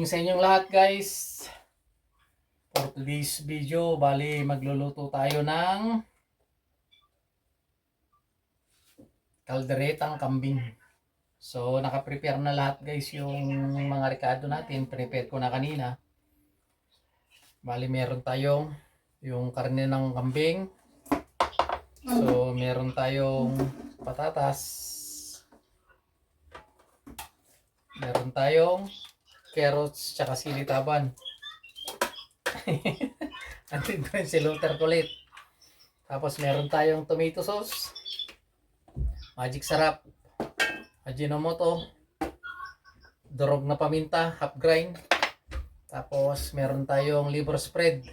morning sa inyong lahat guys. For today's video, bali magluluto tayo ng kalderetang kambing. So naka-prepare na lahat guys yung mga rekado natin. Prepare ko na kanina. Bali meron tayong yung karne ng kambing. So meron tayong patatas. Meron tayong carrots tsaka sili-taban. Andito rin si Luther kulit. Tapos meron tayong tomato sauce, magic sarap, Ajinomoto, durog na paminta, half grind. Tapos meron tayong liver spread.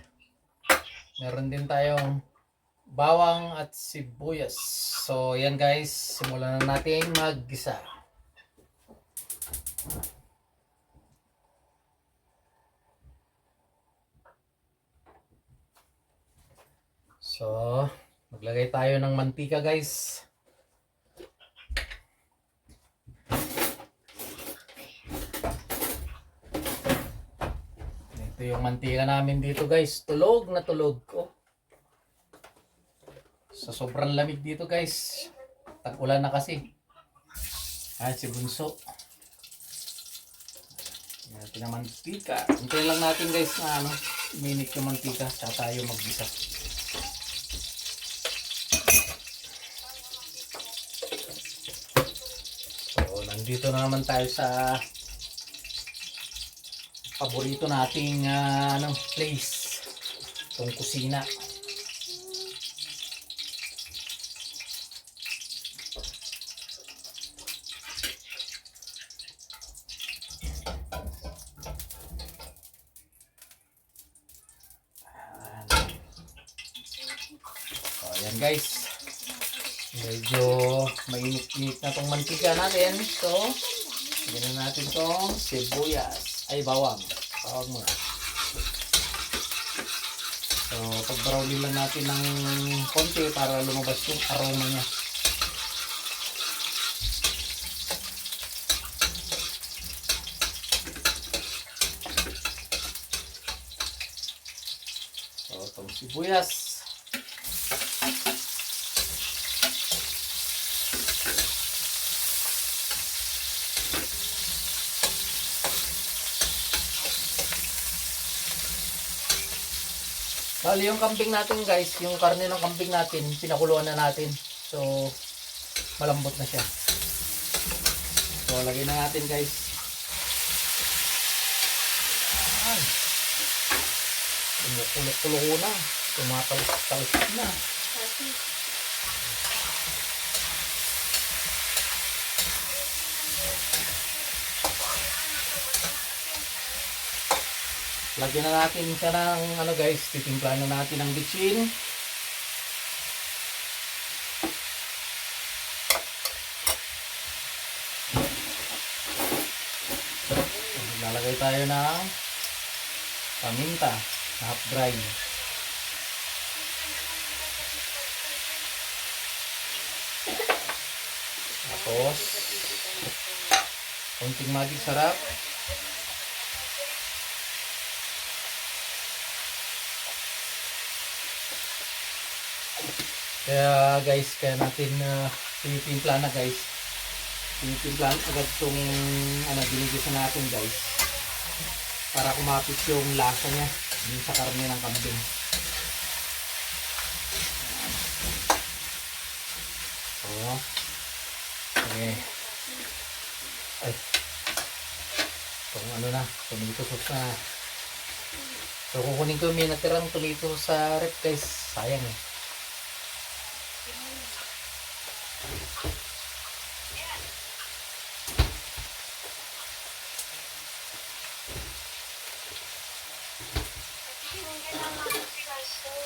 Meron din tayong bawang at sibuyas. So yan guys, simulan na natin maggisa. So, maglagay tayo ng mantika guys. Ito yung mantika namin dito guys. Tulog na tulog ko. Sa sobrang lamig dito guys. Tag-ulan na kasi. Ay, si Bunso. Yan natin ang mantika. Hintayin lang natin guys na minute yung mantika. Saka tayo maggisa. Nandito na naman tayo sa paborito nating place, itong kusina. So ayan guys, medyo mainit-init na tong mantika natin. So, ganoon natin tong sibuyas. Ay, bawang. Bawang muna. So, pag-brownin lang natin ng konti para lumabas yung aroma niya. So, itong sibuyas. Bali yung kambing natin guys, yung karne ng kambing natin, pinakuluan na natin. So, malambot na siya. So, lagay na natin guys. Ayan. Kumukulok-kulok na. Tumatalsik na. Lagyan na natin siya ng guys, titimpla na natin ng bitchin. Lalagay tayo ng paminta na half dry. Tapos konting magic sarap. Kaya guys, kaya natin tinitimpla na guys. Tinitimpla agad itong binigisa natin guys. Para kumapit yung lasa niya dun sa karne ng kambing. So, okay. Ay. Itong tomato sauce na. So, kukunin ko yung natirang tomato sa rep guys. Sayang eh.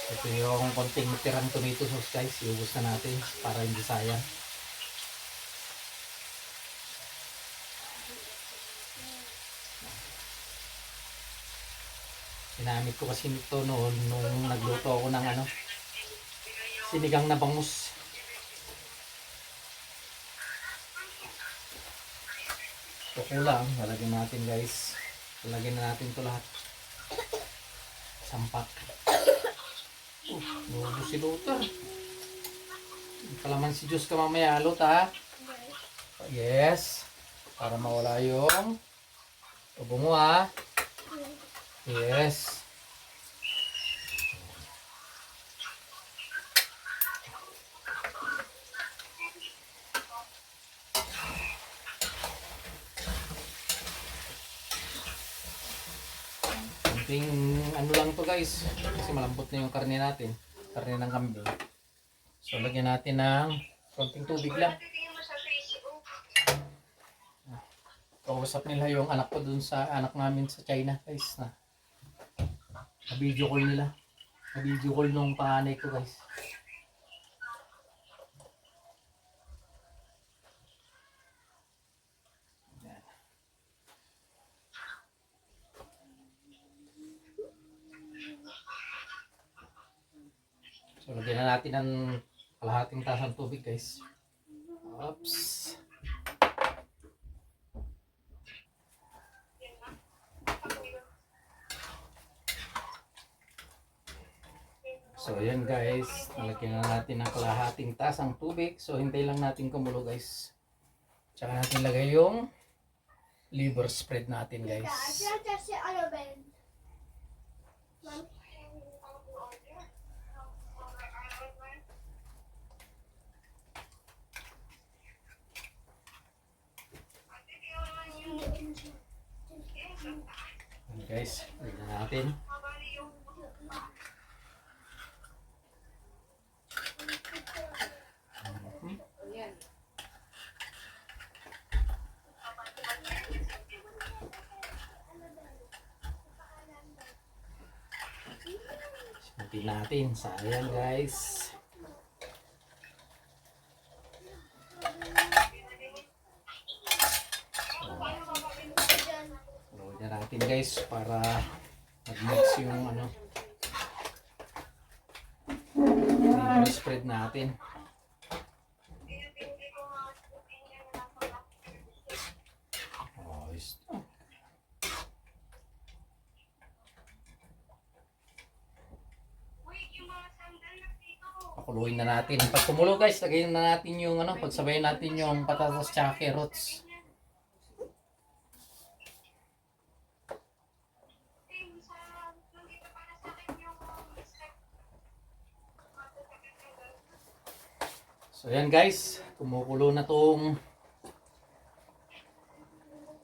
Ito yung konting natirang tomato sauce guys, iubos na natin para hindi sayang. Ginamit ko kasi nito noon nung nagluto ako ng sinigang na bangus. So kulang, lalagyan natin guys. Lagyan na natin ito lahat. Sampak. Nubo si Luther. Kalamansi juice ka mamaya, Lut, ha? Yes. Para mawala yung tubo mo, ha? Yes. Konting ano lang to guys. Kasi malambot na yung karne natin. Karne ng kambing. So lagyan natin ng konting tubig lang. Kausap nila yung anak ko dun sa anak namin sa China guys na video call nila. Video call nung panganay ko guys. Yan. So lagyan na natin ng kalahating tasang tubig guys. Oops. So ayan guys, nalagyan na natin ng kalahating tasang tubig. So hintay lang natin kumulo guys. Tsaka natin lagay yung liver spread natin guys. Ayan guys, lagyan natin. Simutin natin. Sayang guys. Load na natin guys para mag-mix yung ano liver spread natin. Pakuluin na natin. Pag kumulo guys, lagyan na natin yung ano, pagsabayin natin yung patatas tsaka carrots. So yan guys, kumukulo na tong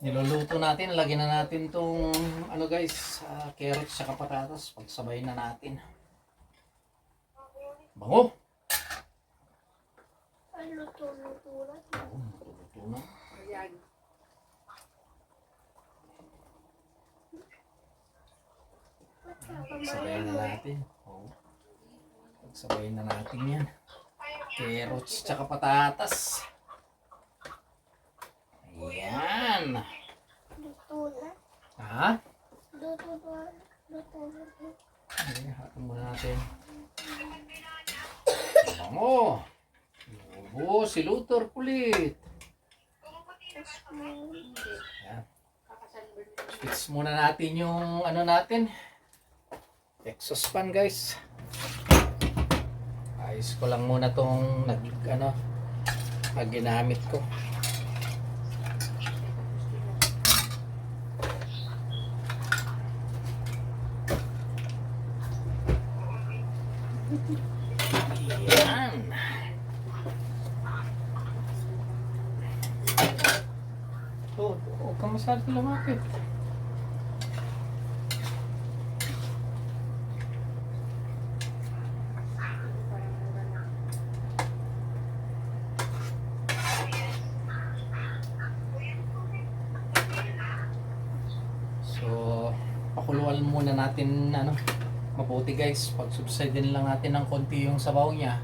niluluto natin. Lagyan na natin tong ano guys, carrots tsaka patatas. Pagsabayin na natin. Bango! Ay, luto-luto na. Oo, luto na. Ayan. Pagsabayin na natin. Oo. Pagsabayin na natin yan. Carrots tsaka patatas. Ayan. Luto na. Ha? Luto na. Luto na. Ayan, hatin muna natin. Bango! Nubo si Luther kulit. Ayan. Fix muna natin yung ano natin. Exhaust fan guys. Ayos ko lang muna tong ginamit ko. Yan. Huwag kang masyado lumapit. So, pakuluan muna natin mabuti guys. Pag subside din lang natin ng konti yung sabaw niya.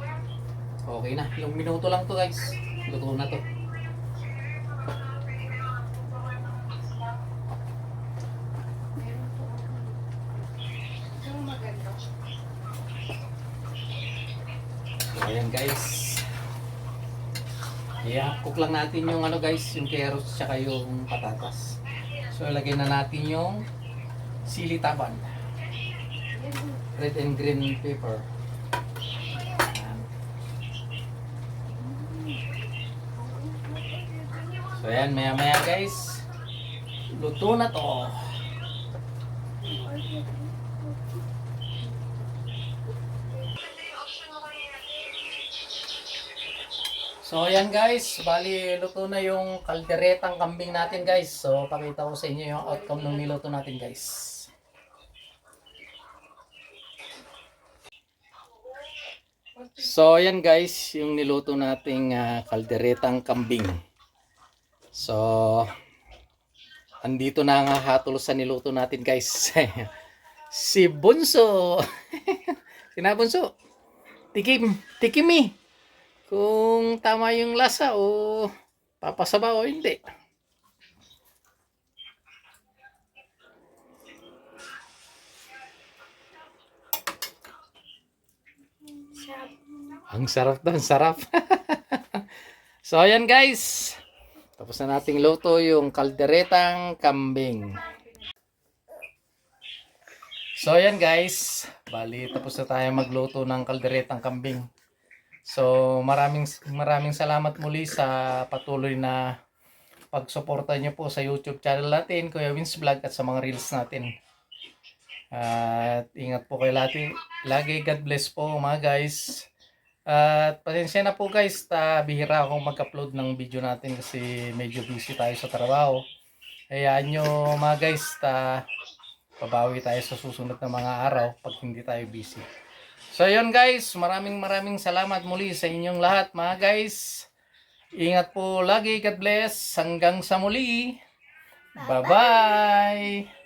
Okay na. Ilang minuto lang to guys. Luto na to. So, ayan guys. I-cook lang natin yung guys, yung carrots tsaka yung patatas. So So, ilagay na natin yung sili taban. Red and green pepper. Ayan. So, ayan, maya-maya guys. Luto na to. So, ayan guys. Bali, luto na yung kalderetang kambing natin guys. So, pakita ko sa inyo yung outcome ng niluto natin guys. So, ayan guys, yung niluto nating kalderetang kambing. So, andito na ang hatol sa niluto natin guys. Si Bunso. Sina Bunso? Tikimi. Kung tama yung lasa o papasaba o hindi. Sarap. Ang sarap daw, ang sarap. So, ayan guys. Tapos na nating luto yung kalderetang kambing. So, ayan guys. Bali, tapos na tayo magluto ng kalderetang kambing. So, maraming salamat muli sa patuloy na pagsuporta niyo po sa YouTube channel natin, Kuya Wins Vlog, at sa mga reels natin. At ingat po kayo lagi. God bless po mga guys. At pasensya na po guys, bihira akong mag-upload ng video natin kasi medyo busy tayo sa trabaho. Hayaan nyo mga guys, pabawi tayo sa susunod na mga araw pag hindi tayo busy. So yun guys, maraming salamat muli sa inyong lahat mga guys. Ingat po lagi, God bless. Hanggang sa muli. Bye-bye.